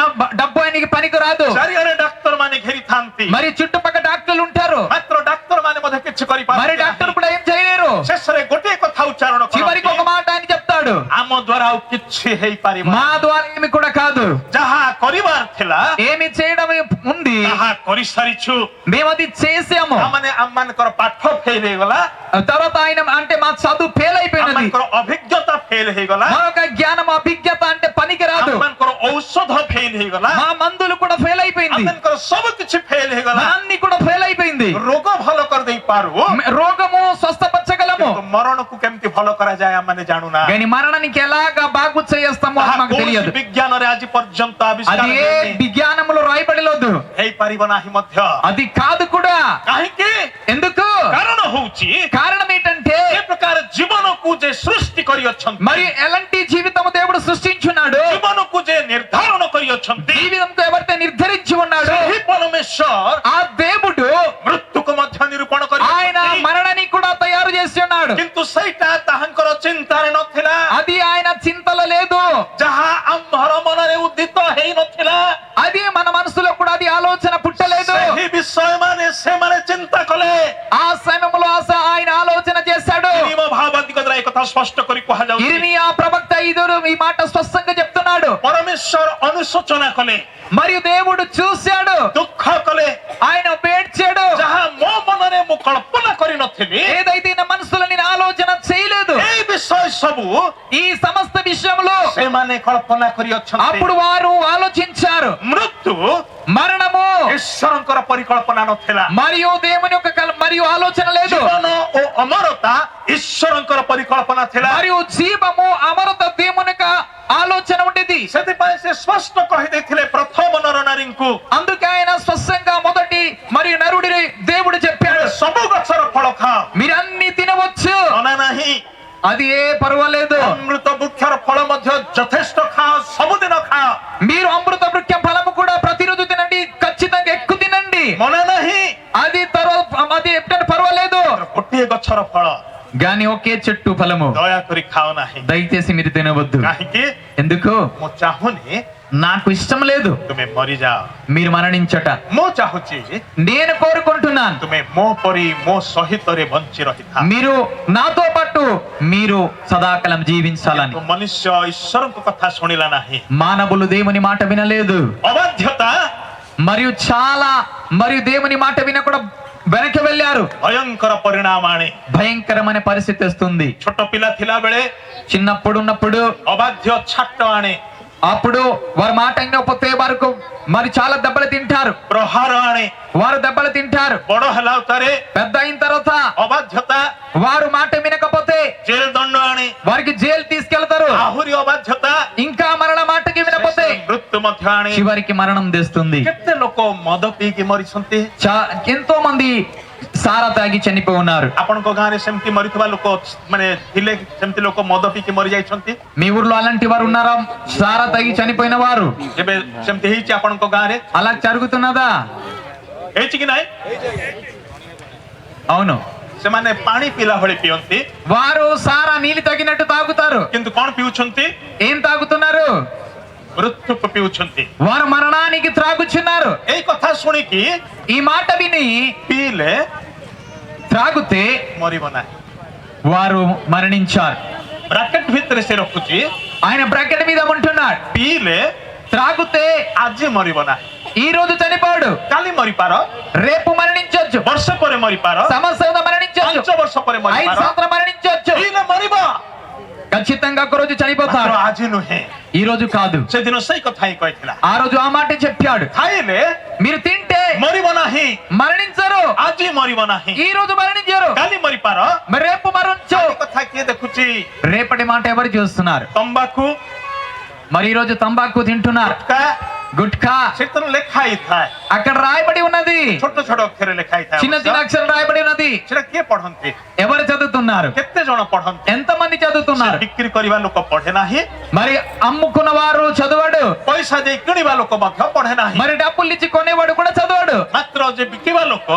డబ్బు ఆయనకి పనికి రాదు. ଚାରିଆଡେ ଡାକ୍ତର ମାନେ ଘେରିଥାନ୍ତି మరి చుట్టుపక్కల డాక్టర్లు ఉంటారు, ମାତ୍ର ଡାକ୍ତର ମାନେ ମଧ୍ୟ କିଛି మరి କରିପାରନ୍ତି డాక్టర్ ନାହିଁ। కూడా ఏం చేయలేరు. ଶେଷରେ ଗୋଟିଏ କଥା ଉଚ୍ଚାରଣ చివరికి ఒక କରନ୍ତି మాట ఆయన చెప్తాడు, ଆମ ଦ୍ୱାରା ଆଉ କିଛି ହେଇପାରିବ మా ద్వారా ఏమి కూడా కాదు, ଯାହା କରିବାର ଥିଲା ఏమి చేయడం ఉంది ତାହା କରିସାରିଛୁ మేము అది చేసాము. ମାନେ ଆମମାନଙ୍କର ପାଠ ଫେଲ ହେଇଗଲା తర్వాత ఆయన అంటే మా చదువు ఫెయిల్ అయిపోయినది, ଆମମାନଙ୍କର ଅଭିଜ୍ଞତା ଫେଲ ହେଇଗଲା మరొక జ్ఞానం అభిజ్ఞత అంటే పనికి రాదు, ଆମମାନଙ୍କର ଔଷଧ ଫେଲ ହେଇଗଲା మా మందులు కూడా ఫెయిల్ అయిపోయింది, ଆମମାନଙ୍କର ସବୁ କିଛି ଫେଲ ହେଇଗଲା అన్ని కూడా ఫెయిల్ అయిపోయింది. ରୋଗ ଭଲ କରିଦେଇ ପାରୁ రోగము స్వస్థపరచగలము, କିନ୍ତୁ ମరణକୁ କେମିତି ଭଲ କରାଯାଏ ଆମମାନେ ଜାଣୁନା కానీ మరణానికి ఎలాగా బాగు చేస్తామో ତାହା అది మాకు କୌଣସି తెలియదు. ବିଜ୍ଞାନରେ ଆଜି పର୍ଯ୍ୟନ୍ତ ଆବିଷ୍କାର అది ఏ ହେଇନି। విజ్ఞానంలో రాయబడలేదు, ହେଇପାରିବ ନାହିଁ ମଧ୍ୟ అది కాదు కూడా. କାହିଁକି ఎందుకు? କାରଣ ହଉଛି కారణం ఏంటంటే ଏ ପ୍ରକାର ଜୀବନକୁ ଯେ ସୃଷ୍ଟି କରିଅଛନ୍ତି మరి ఎలాంటి జీవితము దేవుడు సృష్టించున్నాడు, ଜୀବନକୁ ଯେ ନିର୍ଦ୍ଧାରଣ କରିଅଛନ୍ତି జీవితంతో ఎవరైతే నిర్ధరించి ఉన్నాడు ସେହି ପରମେଶ୍ୱର ఆ దేవుడు ମୃତ୍ୟୁକୁ ମଧ୍ୟ ନିରୂପଣ ఆయన କରି మరణాన్ని కూడా తయారు చేసి ఉన్నాడు. କିନ୍ତୁ ସେଇଟା ତାହାଙ୍କର ଚିନ୍ତାରେ ନଥିଲା అది ఆయన చింతలో లేదు, ଯାହା ଆମ୍ଭର ମନରେ ଉଦିତ ହେଇନଥିଲା అది మన మనసులో కూడా అది ఆలోచన పుట్టలేదు. ସେହି ବିଷୟମାନେ ସେମାନେ ଚିନ୍ତା କଲେ ఆ సమయంలో ఆయన ఆలోచన చేశాడు. ନିମ ଭାବାଧିକ ଦ୍ୱାରା ଏ କଥା ସ୍ପଷ୍ଟ କରି କୁହାଯାଉଛି ఇర్మియా ప్రవక్త ఇదురు ఈ మాట స్పష్టంగా చెప్తున్నాడు. ପରମେଶ୍ୱର ଅନୁଶୋଚନା କଲେ మరియు దేవుడు చూశాడు, ଦୁଃଖ କଲେ ఆయన పేడ్చాడు. ଯାହା ମୋ ମନରେ ମୁଁ କଳ୍ପନା କରିନଥିଲି ఏదైతే నా మనసులో నేను ఆలోచన చేయలేదు, এই ବିଷୟ ସବୁ ఈ సమస్త విషయంలో ସେମାନେ କଳ୍ପନା କରିଅଛନ୍ତି అప్పుడు వారు ఆలోచించారు. ମୃତ୍ୟୁ మరణము ଈଶ୍ୱରଙ୍କର ପରିକଳ୍ପନା ନଥିଲା మరియు దేవుని యొక్క మరియు ఆలోచన లేదు, ଜୀବନ ଓ ଅମରତା ଈଶ୍ୱରଙ୍କର ପରିକଳ୍ପନା ଥିଲା మరియు జీవము అమరత దేవుని యొక్క ఆలోచన ఉండేది. ସେଥିପାଇଁ ସେ ସ୍ପଷ୍ଟ କହିଦେଇଥିଲେ ପ୍ରଥମ ନର ନାରୀଙ୍କୁ అందుకే ఆయన స్పష్టంగా మొదటి మరియు నరుడి దేవుడు చెప్పాడు, ସବୁ గଛର ଫଳ ଖାଅ మీరన్ని తినవచ్చు, ମନା ନାହିଁ అది ఏ పర్వాలేదు, ଅମୃତ ବୃକ୍ଷର ଫଳ ମଧ୍ୟ ଯଥେଷ୍ଟ ଖାଅ ସବୁଦିନ ଖାଅ మీరు అమృత వృక్ష ఫలము కూడా ప్రతిరోజు తినండి, ఖచ్చితంగా ఎక్కువ తినండి, ମନା ନାହିଁ అది అది ఎప్పుడు పర్వాలేదు, ଗୋଟିଏ ଗଛର ଫଳ గాని ఒకే చెట్టు ఫలము ଦୟାକରି ଖାଅ ନାହିଁ దయచేసి మీరు తినవద్దు. କାହିଁକି ఎందుకు? ମୁଁ ଚାହୁଁନି నాకు ఇష్టం లేదు ତୁମେ ମରିଯାଅ మీరు మరణించట, ମୁଁ ଚାହୁଁଛି నేను కోరుకుంటున్నాను ତୁମେ ମୋ ପରି ମୋ ସହିତରେ ବଞ୍ଚି ରହିଥା మీరు నాతో పాటు మీరు సదాకాలం జీవించాలని. କିନ୍ତୁ ମନୁଷ୍ୟ ଈଶ୍ୱରଙ୍କ କଥା ଶୁଣିଲା ନାହିଁ మానవులు దేవుని మాట వినలేదు, ଅବାଧ୍ୟତା మరియు దేవుని మాట విన కూడా వెనక్కి వెళ్ళారు. ଭୟଙ୍କର ପରିଣାମ ଆଣେ భయంకరమైన పరిస్థితి వస్తుంది. ଛୋଟ ପିଲା ଥିଲା ବେଳେ చిన్నప్పుడు ఉన్నప్పుడు ଅବାଧ୍ୟ ଛାଟ ଆଣେ అప్పుడు వారి మాట వినకపోతే వారికి మరి చాలా దెబ్బలు తింటారు, ପ୍ରହାର ଆଣେ వారు దెబ్బలు తింటారు. ବଡ ହେଲା ଉତ୍ତାରେ పెద్ద అయిన తర్వాత ଅବାଧ୍ୟତା వారు మాట వినకపోతే ଜେଲ ଦଣ୍ଡ ଆଣେ వారికి జైలు తీసుకెళ్తారు. ଆହୁରି ଅବାଧ୍ୟତା ఇంకా మరణ మాటకి వినకపోతే ମୃତ୍ୟୁ ମଧ୍ୟ ଆଣେ చివరికి మరణం తెస్తుంది. କେତେ ଲୋକ ମଦ ପିଇକି ମରିଛନ୍ତି ఎంతో మంది సారా తాగి చనిపోయి ఉన్నారు. ଆପଣଙ୍କ ଗାଁରେ ସେମିତି ମରିଥିବା ଲୋକ ମାନେ ଥିଲେ ସେମିତି ଲୋକ ମଦ ପିଇକି ମରି ଯାଇଛନ୍ତି మీ ఊర్లో అలాంటి వారు ఉన్నారా? సారా తాగి చనిపోయిన వారు କେବେ ସେମିତି ହେଇଛି ଆପଣଙ୍କ ଗାଁରେ అలా జరుగుతున్నదా? ହେଇଛି କି ନାଇଁ అవును. ସେମାନେ ପାଣି ପିଇଲା ଭଳି ପିଅନ୍ତି వారు సారా నీళ్ళు తగినట్టు తాగుతారు. କିନ୍ତୁ କଣ ପିଉଛନ୍ତି? ఏం తాగుతున్నారు? ମୃତ୍ୟୁକୁ ପିଉଛନ୍ତି। వారు మరణానికి త్రాగుచున్నారు. ଏଇ କଥା ଶୁଣିକି ఈ మాట విని ପିଇଲେ త్రాగుతే ମରିବ ନାହିଁ। వారు మరణించారు. ବ୍ରାକେଟ ଭିତରେ ସେ ରଖୁଛି ఆయన బ్రాకెట్ మీద ఉంటున్నాడు. ପିଇଲେ త్రాగుతే ଆଜି ମରିବ ନାହିଁ, ఈ రోజు చనిపోడు, କାଲି ମରିପାର, రేపు మరణించొచ్చు, ବର୍ଷ ପରେ ମରିପାର, సంవత్సరం మరణించొచ్చు, 5 ବର୍ଷ ପରେ 5 ମରିପାର, సంవత్సరం మరణించొచ్చు. ପିଇଲେ ମରିବ, ఖచ్చితంగా ఒక రోజు ମାତ୍ର చనిపోతాడు. ଆଜି ନୁହେଁ। ఈ రోజు కాదు, ସେଦିନ ସେଇ କଥା ହିଁ କହିଥିଲା, ఆ రోజు ఆ మాట చెప్పాడు. ଖାଇଲେ మీరు తింటే ମରିବ ନାହିଁ, మరణించరు, ଆଜି మରିବ ନାହିଁ, ఈ రోజు మరణించరు, କାଲି మରିପାର। మరి రేపు మరణించు. ఈ କଥା କିଏ ଦେଖୁଛି? రేపటి మాట ఎవరు చూస్తున్నారు? ତମ୍ବାକୁ, మరి ఈ రోజు తంబాకు తింటున్నారు, ଗୁଟ୍ଖା, గుట్కా. ସେଥିରେ ଲେଖା ହେଇଥାଏ, అక్కడ రాయబడి ఉన్నది, ଛୋଟ ଛୋଟ ଅକ୍ଷରରେ ଲେଖା ହେଇଥାଏ, చిన్న చిన్న అక్షరం రాయబడి ఉన్నది. ସେଟା କିଏ ପଢନ୍ତି? ఎవరు చదువుతున్నారు? କେତେ ଜଣ పଢନ୍ତି? ఎంతమంది చదువుతున్నారు? ବିକ୍ରି କରିବା ଲୋକ ପଢେ ନାହିଁ, మరి అమ్ముకున్న వారు చదవడు, ପଇସା ଦେଇ କିଣିବା ଲୋକ ମଧ୍ୟ ପଢେ ନାହିଁ, మరి డబ్బులు ఇచ్చి కొనేవాడు కూడా చదవడు. ମାତ୍ର ଯେ ବିକିବା ଲୋକ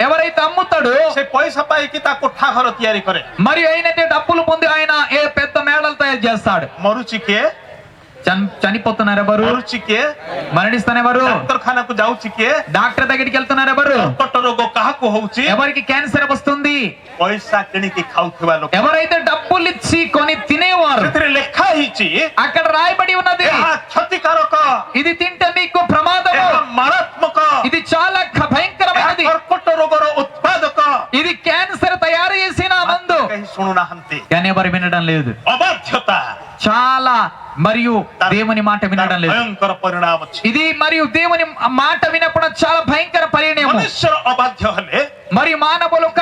ఎవరైతే అమ్ముతాడు ସେ ପଇସା ପାଇକି ତା କୋଠା ଘର ତିଆରି କରେ। మరి అయినట్టే డబ్బులు పొంది ఆయన ఏ పెద్ద మేడలు తయారు చేస్తాడు. ମରୁଛି କିଏ? చనిపోతున్నారు ఎవరు? ମରୁଛି କିଏ? మరణిస్తానెవరు? ଡାକ୍ତରଖାନାକୁ ଯାଉଛି କିଏ? డాక్టర్ దగ్గరికి వెళ్తున్నారు ఎవరు? କର୍କଟ ରୋଗ କାହାକୁ ହଉଛି? ఎవరికి క్యాన్సర్ వస్తుంది? ପଇସା କିଣିକି ଖାଉଥିବା ଲୋକ। ఎవరైతే డబ్బులు ఇచ్చి కొని తినేవారు, ସେଥିରେ ଲେଖା ହେଇଛି అక్కడ రాయబడి ఉన్నది, ଏହା କ୍ଷତିକାରକ, ఇది తింటే మీకు ప్రమాదము, ଏହା ମାରାତ୍ମକ, ఇది చాలా ଏହା భయంకరమైనది, କର୍କଟ ରୋଗର ଉତ୍ପାଦକ। ఇది క్యాన్సర్ తయారు చేసిన మందు. କେହି ଶୁଣୁନାହାନ୍ତି। కానీ ఎవరు వినడం లేదు. ଅବାଧ୍ୟତା, చాలా మరియు దేవుని మాట వినడం లేదు. ଭୟଙ୍କର ପରିଣାମ ଅଛି। ఇది మరియు దేవుని మాట వినప్పుడు చాలా భయంకర పరిణామం. ମନୁଷ୍ୟର ଅବାଧ୍ୟ ହେଲେ, మరియు మానవుల యొక్క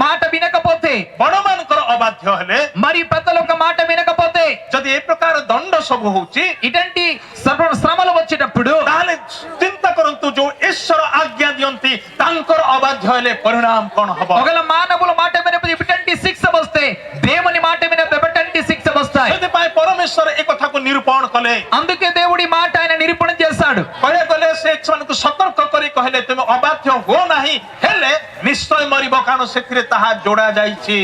మాట వినకపోతే, ବଡମାନଙ୍କର ଅବାଧ୍ୟ ହେଲେ, మరి పెద్దల యొక్క మాట వినకపోతే, ଯଦି ଏ ପ୍ରକାର ଦଣ୍ଡ ସବୁ ହଉଛି, ఇటువంటి శ్రమలు వచ్చేటప్పుడు ତାହେଲେ ଚିନ୍ତା କରନ୍ତୁ, ଯୋଉ ଈଶ୍ୱର ଆଜ୍ଞା ଦିଅନ୍ତି ତାଙ୍କର ଅବାଧ୍ୟ ହେଲେ ପରିଣାମ କଣ ହବ? ఒకవేళ మానవుల మాట వినకపోతే ఇటువంటి శిక్ష వస్తే, దేవుని మాట వినకపోతే ఎటువంటి శిక్ష వస్తాయి. ସେଥିପାଇଁ ପରମେଶ୍ୱର ଏ କଥାକୁ ନିରୂପଣ କଲେ। అందుకే దేవుడి మాట ఆయన నిరూపణ చేశాడు. କହିବାକୁ ଗଲେ ସେ ସେମାନଙ୍କୁ ସତର୍କ କରି କହିଲେ, ତୁମେ ଅବାଧ୍ୟ ହୁଅ ନାହିଁ, ହେଲେ ନିଶ୍ଚୟ ମରିବ, କାରଣ ସେଥିରେ ତାହା ଯୋଡା ଯାଇଛି।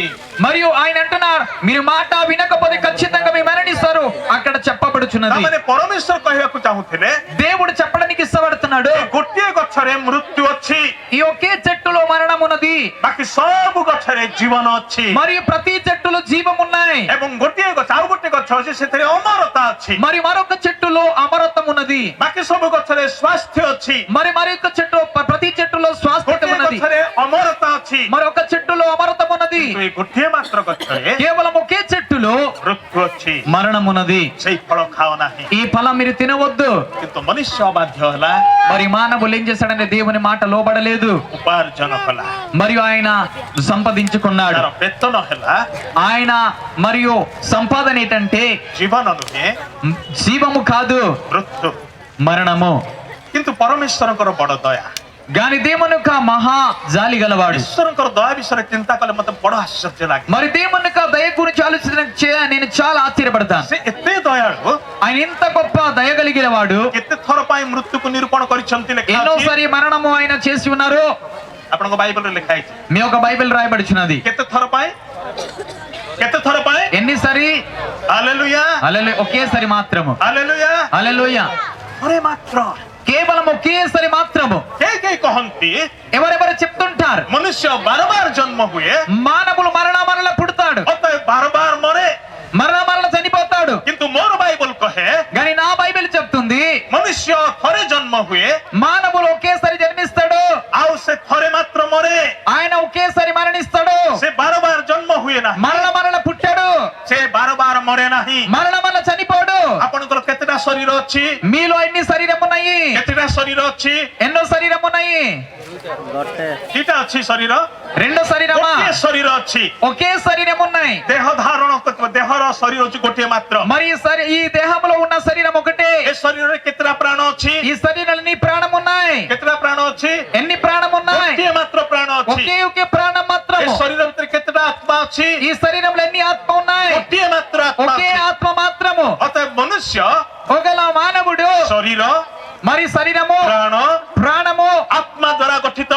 మరియు ఆయన అంటున్నారు, మీరు మాట వినకపోతే ఖచ్చితంగా మీరు మరణిస్తారు, అక్కడ చెప్పబడుచున్నది. ତାମାନେ ପରମେଶ୍ୱର କହିବାକୁ ଚାହୁଁଥିଲେ, దేవుడు చెప్పడానికి ఇష్టపడుతున్నాడు, ଗୋଟିଏ ଗଛରେ ମୃତ୍ୟୁ ଅଛି, ఈ ఒకే చెట్టులో మరణం ఉన్నది, ବାକି ସବୁ ଗଛରେ ଜୀବନ ଅଛି। మరియు ప్రతి చెట్టులో జీవం ఉన్నాయి, ଏବଂ ଗୋଟିଏ ଗଛ, ଆଉ ଗୋଟିଏ ଗଛ ଅଛି, ସେଥିରେ ଅମରତା ଅଛି। మరి మరొక చెట్టులో అమరత్వం ఉన్నది, ବାକି ସବୁ గଛରେ ସ୍ୱାସ୍ଥ୍ୟ ଅଛି। మరి మరొక చెట్టు, ప్రతి చెట్టులో స్వాస్థ్యం ଗୋଟିଏ ఉన్నది, ଗଛରେ ଅମରତା ଅଛି, మరొక చెట్టులో అమరత్వం ఉన్నది. କିନ୍ତୁ ଏ ଗୋଟିଏ ମାତ୍ର ଗଛରେ కేవలం ఒకే చెట్టులో ମୃତ୍ୟୁ ଅଛି। మరణం ఉన్నది. ସେଇ ଫଳ ଖାଅ ନାହିଁ। ఈ ఫలం మీరు తినవద్దు. କିନ୍ତୁ ମନୁଷ୍ୟ ଅବାଧ୍ୟ ହେଲା, మరి మానవులు ఏం చేశాడంటే దేవుని మాట లోబడలేదు, ଉପାର୍ଜନ କଲା, మరియు ఆయన సంపాదించుకున్నాడు. ତାର ବେତନ ହେଲା ఆయన మరియు సంపాదన ఏంటంటే ଜୀବନ ନୁହେଁ, జీవము కాదు, ମୃତ୍ୟୁ। మరణము. କିନ୍ତୁ ପରମେଶ୍ୱରଙ୍କର ବଡ ଦୟା, గాని దేవుని యొక్క మహా జాలి గలవాడు. ଈଶ୍ୱରଙ୍କର ଦୟା ବିଷୟରେ ଚିନ୍ତା କଲେ ମତେ ବଡ ଆଶ୍ଚର୍ଯ୍ୟ ଲାଗେ। మరి దేవుని యొక్క దయ గురించి ఆలోచన నేను చాలా ఆశ్చర్యపడతాను. ସେ ଏତେ ଦୟାଳୁ, ఆయన ఇంత గొప్ప దయ కలిగిన వాడు, କେତେ ଥର ପାଇଁ మృତ୍ୟୁକୁ నిరూపణ କରିଛନ୍ତି ଲେଖା ଅଛି। ఎన్నోసారి మరణము ఆయన చేసి ఉన్నారు. ଆପଣଙ୍କ ବାଇబଲରେ ଲେଖା ହେଇଛି। మీ యొక్క బైబిల్ రాయబడుచున్నది. କେତେ ଥର ପାଇଁ? କେତେ ଥର ପାଇଁ? ఎన్నిసారి? హల్లెలూయా, హల్లెలూయా, ఒకేసారి మాత్రము. హల్లెలూయా, హల్లెలూయా, ଥରେ మాత్రం। కేవలం ఒకేసారి మాత్రము. କେହି କହନ୍ତି ఎవరెవరు చెప్తుంటారు, ମନୁଷ୍ୟ ବାରବାର ଜନ୍ମ ହୁଏ, మానవులు మరణ పుడతాడు, ଅତଏବ ବାରବାର ମରେ। మరణ చనిపోతాడు. କିନ୍ତୁ ମୋର ବାଇବଲ କହେ, కానీ నా బైబిల్ చెప్తుంది, ମନୁଷ୍ୟ ଥରେ ଜନ୍ମ ହୁଏ, మానవులు ఒకేసారి జన్మిస్తాడు, ଆଉ ସେ ଥରେ ମାତ୍ର ମରେ। ఆయన ఒకేసారి మరణిస్తాడు. ସେ ବାରବାର ଜନ୍ମ ହୁଏ ନାହିଁ, మరణ పుట్టాడు, ସେ ବାରବାର ମରେ ନାହିଁ। మరణ చనిపోడు. ଆପଣଙ୍କର କେତେଟା ଶରୀର ଅଛି? మీలో ఎన్ని శరీరం ఉన్నాయి? କେତେଟା ଶରୀର ଅଛି? ఎన్నో శరీరం ఉన్నాయి? ଦିଟା ଅଛି ଶରୀର, రెండో శరీరమా? ଗୋଟିଏ ଶରୀର ଅଛି। ఒకే శరీరం ఉన్నాయి. ଦେହ ଧାରଣ ଦେହର ଶରୀର ଅଛି ଗୋଟିଏ ମାତ୍ର। మరి ఈ దేహంలో ఉన్న శరీరం ఒకటే. ଏ ଶରୀରରେ କେତେଟା ପ୍ରାଣ ଅଛି? ఈ శరీరంలో ఎన్ని ప్రాణం ఉన్నాయి? କେତେଟା ପ୍ରାଣ ଅଛି? ఎన్ని ప్రాణం ఉన్నాయి? ଗୋଟିଏ ମାତ୍ର ପ୍ରାଣ ଅଛି। ఒకే ప్రాణం ଏ మాత్రము. ଶରୀର ଭିତରେ କେତେଟା ଆତ୍ମା ଅଛି? ఈ శరీరంలో ఎన్ని ఆత్మ ఉన్నాయి? ଗୋଟିଏ ମାତ୍ର ଆତ୍ମା ఒకే ଅଛି। ఆత్మ మాత్రము. ଅତଏବ ମନୁଷ୍ୟ ఒకలా మానవుడు ଶରୀର, మరి శరీరము, ପ୍ରାଣ, ప్రాణము ଆତ୍ମା ଦ୍ୱାରା ଗଠିତ।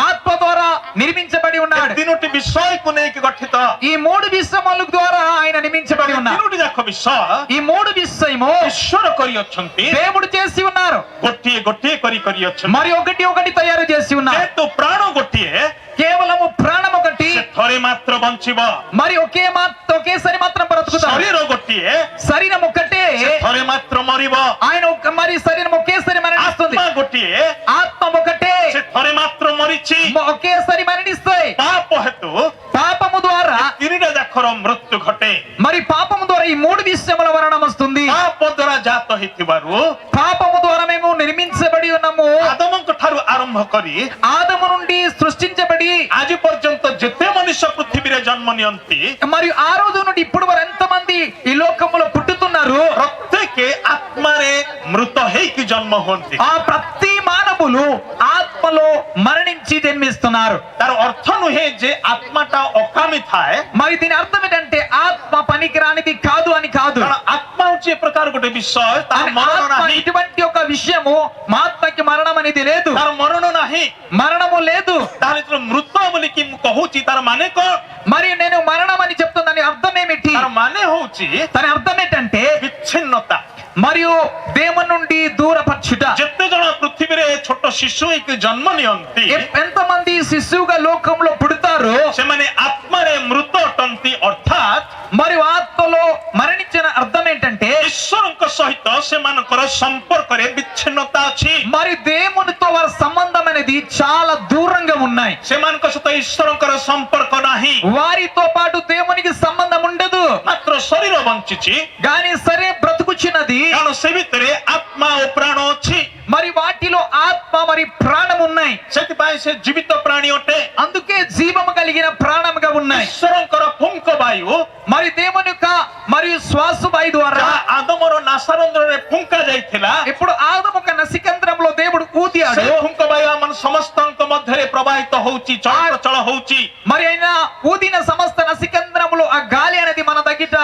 ఆత్మ ద్వారా నిర్మించబడి ఉన్నాడు. ତିନୋଟି ବିଷୟକୁ ନେଇକି ଗଠିତ ఈ మూడు విషయముల ద్వారా ఆయన నియమించబడి ఉన్నారు. ତିନୋଟି ଯାକ ବିଷୟ ఈ మూడు విషయము ଈଶ୍ୱର କରିଅଛନ୍ତି దేవుడు చేసి ఉన్నారు. ଗୋଟିଏ ଗୋଟିଏ କରି କରିଅଛନ୍ତି మరి ఒకటి ఒకటి తయారు చేసి ఉన్నారు. ଯେହେତୁ ପ୍ରାଣ ଗୋଟିଏ కేవలము ప్రాణం ఒకటి, ସେ ଥରେ ମାତ୍ର ବଞ୍ଚିବ మరి ఒకేసారి మాత్రం బ్రతుకుతారు. ଶରୀର ଗୋଟିଏ శరీరం ఒకటే, ସେ ଥରେ ମାତ୍ର ମରିବ ఆయన మరి శరీరం ఒకేసారి మరణిస్తుంది. ଆତ୍ମା ଗୋଟିଏ ఆత్మ ఒకటే, ସେ ଥରେ ମାତ୍ର మరిచి ఒకేసారి మరణిస్తాయి. ପାପ ହେତు పాపము ద్వారా ତିନିଟା ଯାକର ମୃତ୍ୟୁ ଘଟେ మరి పాపము ద్వారా ఈ మూడు విషయముల మరణం వస్తుంది. ପାପ ଦ୍ୱାରା ଜାତ ହେଇଥିବାରୁ పాపము ద్వారా మేము నిర్మించబడి ఉన్నాము. ଆଦମଙ୍କ ଠାରୁ ଆରମ୍ଭ କରି ఆదము నుండి సృష్టించబడి ଆଜି ପର୍ଯ୍ୟନ୍ତ ଯେତେ ମନୁଷ୍ୟ ପୃଥିବୀରେ ଜନ୍ମ ନିଅନ୍ତି మరియు ఆ రోజు నుండి ఇప్పుడు వరకు ఎంతమంది ఈ లోకములో పుట్టుతున్నారు, ପ୍ରତ୍ୟେକ ଆତ୍ମାରେ ମୃତ ହେଇକି ଜନ୍ମ ହୁଅନ୍ତି ఆ ప్రతి మానవులు ఆత్మలో మరణించి జన్మిస్తున్నారు. ତାର ଅର୍ଥ ନୁହେଁ ଯେ ଆତ୍ମାଟା ଅକାମୀ ଥାଏ మరి దీని అర్థం ఏంటంటే ఆత్మ పనికిరానిది కాదు అని కాదు. କାରଣ ଆତ୍ମା ହଉଛି ଏ ପ୍ରକାର ଗୋଟେ ବିଷୟ ତାର అని ମରଣ ఆత్మ ନାହିଁ ఇటువంటి ఒక విషయము మా ఆత్మకి మరణం అనేది లేదు, ତାର ମରଣ ନାହିଁ మరణము లేదు. ତାହେଲେ ଯେତେବେଳେ ମୃତ ବୋଲିକି ମୁଁ କହୁଛି ତାର ମାନେ କଣ మరి నేను మరణం అని చెప్తున్నాను, అర్థం ఏమిటి? ତାର ମାନେ ହଉଛି దాని అర్థం ఏంటంటే ବିଚ୍ଛିନ୍ନତା మరియు దేవుని నుండి దూరపరచుట. ଯେତେ ଜଣ ପୃଥିବୀରେ ଛୋଟ ଶିଶୁ ହେଇକି ଜନ୍ମ ନିଅନ୍ତି ఎంతమంది శిశువుగా లోకంలో పుడతారో ସେମାନେ ଆତ୍ମାରେ ମୃତ ଅଟନ୍ତି ଅର୍ଥାତ୍ మరియు ఆత్మలో మరణించిన అర్థం ఏంటంటే ଈଶ୍ୱରଙ୍କ ସହିତ ସେମାନଙ୍କର ସମ୍ପର୍କରେ ବିଚ୍ଛିନ୍ନତା ଅଛି మరి దేవునితో వారి సంబంధం అనేది చాలా దూరంగా ఉన్నాయి. ସେମାନଙ୍କ ସହିତ ଈଶ୍ୱରଙ୍କର ସମ୍ପର୍କ ନାହିଁ వారితో పాటు దేవునికి సంబంధం ఉండదు. ମାତ୍ର ଶରୀର ବଞ୍ଚିଛି కానీ సరే బ్రతుకుచున్నది, କାରଣ ସେ ଭିତରେ ଆତ୍ମା ଓ ପ୍ରାଣ ଅଛି మరి వాటిలో ఆత్మ మరి ప్రాణం ఉన్నాయి. ସେଥିପାଇଁ ସେ ଜୀବିତ ପ୍ରାଣୀ ଅଟେ అందుకే జీవము కలిగిన ప్రాణముగా ఉన్నాయి. ଈଶ୍ୱରଙ୍କର ପୁଙ୍କ ବାୟୁ మరి దేవుని యొక్క మరియు శ్వాస వాయు ద్వారా ଯାହା ଆଦମର ନାସାରନ୍ଧ୍ରରେ ଫୁଙ୍କା ଯାଇଥିଲା ఇప్పుడు ఆదము ఒక నసికంద్రంలో దేవుడు ఊదియాడు. ସେ ଫୁଙ୍କ ବାୟୁ ଆମ ସମସ୍ତଙ୍କ ମଧ୍ୟରେ ପ୍ରବାହିତ ହଉଛି ଚଳପ୍ରଚଳ ହଉଛି మరి ఆయన ఊదిన సమస్త నసికంద్రములు ఆ గాలి అనేది మన దగ్గర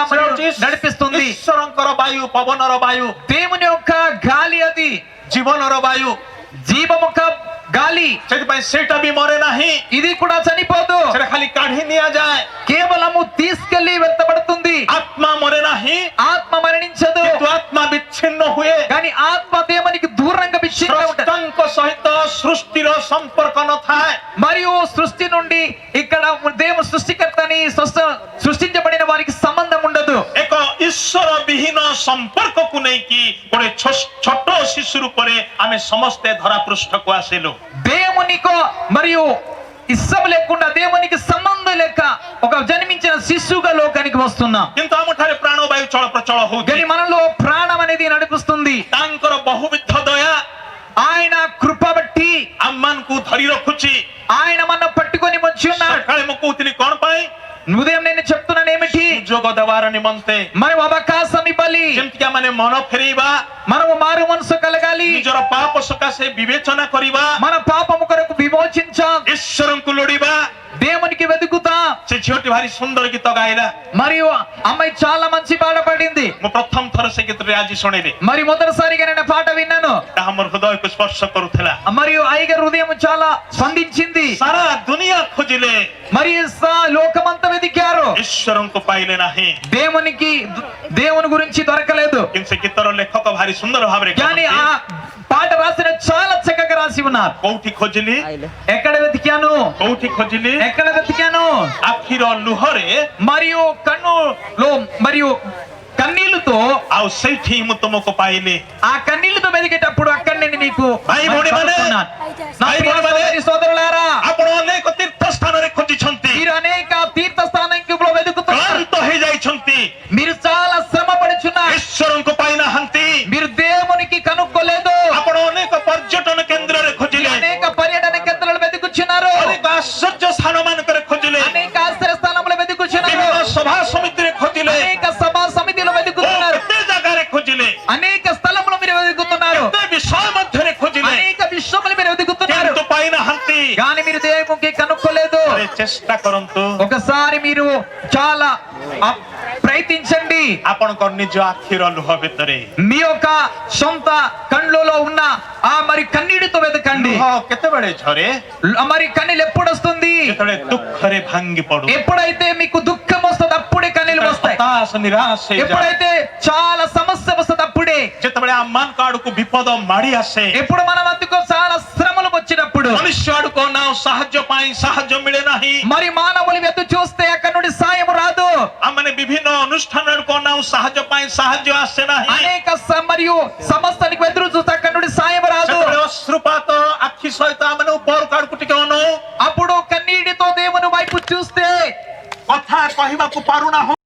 నడిపిస్తుంది. ଈଶ୍ୱରଙ୍କର ବାୟୁ ପବନର ବାୟୁ దేవుని యొక్క గాలి అది ଜୀବନର ବାୟୁ జీవముఖ గాలి, ସେଥିପାଇଁ ସେଇଟା ବି ମରେ ନାହିଁ ఇది కూడా చనిపోదు, ସେଟା ଖାଲି କାଢି ନିଆଯାଏ కేవలము తీసుకెళ్లి వెళ్తబడుతుంది. ଆତ୍ମା ମରେ ନାହିଁ ఆత్మ మరణించదు, କିନ୍ତୁ ଆତ୍ମା ବିଚ୍ଛିନ୍ନ ହୁଏ కానీ ఆత్మ దేవునికి దూరంగా విచ్ఛిన్నంగా ఉంటుంది. ସ୍ରଷ୍ଟାଙ୍କ ସହିତ ସୃଷ୍ଟିର ସମ୍ପର୍କ ନଥାଏ మరియు సృష్టి నుండి ఇక్కడ దేవుడు సృష్టికర్తని సృష్టించబడిన వారికి సంబంధం ఉండదు. ଏକ ଈଶ୍ୱର ବିହୀନ ସମ୍ପର୍କକୁ ନେଇକି ଗୋଟେ ଛୋଟ ଶିଶୁ ରୂପରେ ଆମେ ସମସ୍ତେ ଧରା ପୃଷ୍ଠକୁ ଆସିଲୁ దేవునికో మరియు ఇష్టం లేకుండా దేవునికి సంబంధం లేక ఒక జన్మించిన శిశువుగా లోకానికి వస్తున్నాం. କିନ୍ତୁ ଆମଠାରେ ପ୍ରାଣବାୟୁ ଚଳପ୍ରଚଳ ହଉଛି కానీ మనలో ప్రాణం అనేది నడిపిస్తుంది. ତାଙ୍କର ବହୁବିଧ ଦୟା ఆయన కృప బట్టి ଆମମାନଙ୍କୁ ଧରି ରଖୁଛି ఆయన మన పట్టుకొని వచ్చి ఉన్నాడు. ସକାଳେ ମୁଁ କହୁଥିଲି କଣ ପାଇଁ ఉదయం నేను చెప్తున్నాను ఏమిటి? ସୁଯୋଗ ଦେବାର ନିମନ୍ତେ మనం అవకాశం ఇవ్వాలి, ଯେମିତିକି ଆମେ ମନ ଫେରେଇବା మనము మారు మనసు కలగాలి, ନିଜର ପାପ ସକାଶେ ବିବେଚନା କରିବା మన పాపము కొరకు విమోచించాం, ଈଶ୍ୱରଙ୍କୁ ଲୋଡ଼ିବା దేవునికి వెతుకుతాం. ସେ ଝିଅଟି ଭାରି ସୁନ୍ଦର ଗୀତ ଗାଇଲା మరియు అమ్మాయి చాలా మంచి పాట పాడింది. ମୁଁ ପ୍ରଥମ ଥର ସେ ଗୀତରେ ଆଜି ଶୁଣିଲି మరి మొదటిసారిగా నేను పాట విన్నాను. ତାହା ମୋର ହୃଦୟକୁ ସ୍ପର୍ଶ କରୁଥିଲା మరియు అయ్యగారి హృదయం చాలా స్పందించింది. ସାରା ଦୁନିଆ ଖୋଜିଲେ మరి లోకమంతా వెతికారు, ଈଶ୍ୱରଙ୍କୁ ପାଇଲେ ନାହିଁ దేవుని గురించి దొరకలేదు. କିନ୍ତୁ ସେ ଗୀତର ଲେଖକ ଭାରି ସୁନ୍ଦର ଭାବରେ కానీ ఆ పాట రాసిన చాలా చక్కగా రాసి ఉన్నారు. କୋଉଠି ଖୋଜିଲି ఎక్కడ వెతికాను, କୋଉଠି ଖୋଜିଲି ఎక్కడ వెతికాను? ଆଖିର ଲୁହରେ మరియు కన్నులో మరియు కన్నీళ్లతో ଆଉ ସେଇଠି ମୁଁ ତୁମକୁ ପାଇଲି ఆ కన్నీళ్లతో వెతికేటప్పుడు అక్కడ నేను నీకు ଭାଇ ଭଉଣୀମାନେ, నా ଭାଇ ప్రియ ଭଉଣୀମାନେ, సోదరి సోదరులారా, ଆପଣ ଅନେକ ତୀର୍ଥ ସ୍ଥାନରେ ଖୋଜିଛନ୍ତି మీరు అనేక తీర్థ స్థానంలో వెతుకుతున్నారు, କ୍ଳାନ୍ତ ହେଇଯାଇଛନ୍ତି మీరు చాలా శ్రమ పడుచున్నారు, ଈଶ୍ୱରଙ୍କୁ ପାଇନାହାନ୍ତି మీరు దేవునికి కనుక్కోలేదు, ଆପଣ ଅନେକ ପର୍ଯ୍ୟଟନ କେନ୍ଦ୍ରରେ మీరు ଖୋଜିଲେ అనేక పర్యటన కేంద్రాలు వెతుకుచున్నారు, ଅନେକ ଆଶ୍ଚର୍ଯ୍ୟ ସ୍ଥାନ ମାନଙ୍କରେ ଖୋଜିଲେ అనేక ఆశ్రయ స్థానములు వెతుకుచున్నారు, ବିଭିନ୍ନ ସଭା ସମିତିରେ ଖୋଜିଲେ అనేక సభా సమితిలో వెతుకుతున్నారు, କେତେ ଜାଗାରେ ଖୋଜିଲେ అనేక స్థలములు మీరు వెతుకుతున్నారు, କେତେ విషୟ ମଧ୍ୟରେ ଖୋଜିଲେ అనేక విషయములు మీరు వెతుకుతున్నారు, କିନ୍ତୁ ପାଇନାହାନ୍ତି కానీ మీరు దేవునికి కనుక్కో ଚେଷ୍ଟା କରନ୍ତୁ ఒకసారి మీరు చాలా ప్రయత్నించండి ଆପଣଙ୍କ ନିଜ ଆଖିର ଲୁହ ଭିତରେ మీ యొక్క సొంత కళ్ళలో ఉన్న ఆ మరి కన్నీటితో వెతకండి ଲୁହ କେତେବେଳେ ଝରେ మరి కన్నీళ్ళు ఎప్పుడు వస్తుంది ଯେତେବେଳେ ଦୁଃଖରେ ଭାଙ୍ଗି ପଡୁ ఎప్పుడైతే మీకు దుఃఖం వస్తుంది అప్పుడే కన్నీళ్ళు వస్తాయి ହତାଶ ନିରାଶ ହେଇଯାଏ ఎప్పుడైతే చాలా సమస్య వస్తుంది అప్పుడే ଯେତେବେଳେ ଆମମାନଙ୍କ ଆଡକୁ ବିପଦ ମାଡି ଆସେ ఎప్పుడు మన మధ్యకు చాలా శ్రమలు వచ్చినప్పుడు ମନୁଷ୍ୟ ଆଡକୁ ଅନାଉ ସାହାଯ୍ୟ ପାଇଁ ସାହାଯ୍ୟ ମିଳେ ନାହିଁ మరి మానవులు ఎత్తు చూస్తే అక్కడ నుండి సాయం రాదు ଆମମାନେ ବିଭିନ୍ନ ଅନୁଷ୍ଠାନ ଆଡକୁ ଅନାଉ ସାହାଯ୍ୟ ପାଇଁ ସାହାଯ୍ୟ ଆସେ ନାହିଁ అనేక మరియు సమస్తానికి ఎదురు చూస్తే అక్కడ నుండి సాయం రాదు ସେତେବେଳେ ଅଶ୍ରୁପାତ ଆଖି ସହିତ ଆମମାନେ ଉପରକୁ ଆଡକୁ ଟିକେ ଅନାଉ అప్పుడు కన్నీటితో దేవుని వైపు చూస్తే କଥା କହିବାକୁ ପାରୁନାହୁଁ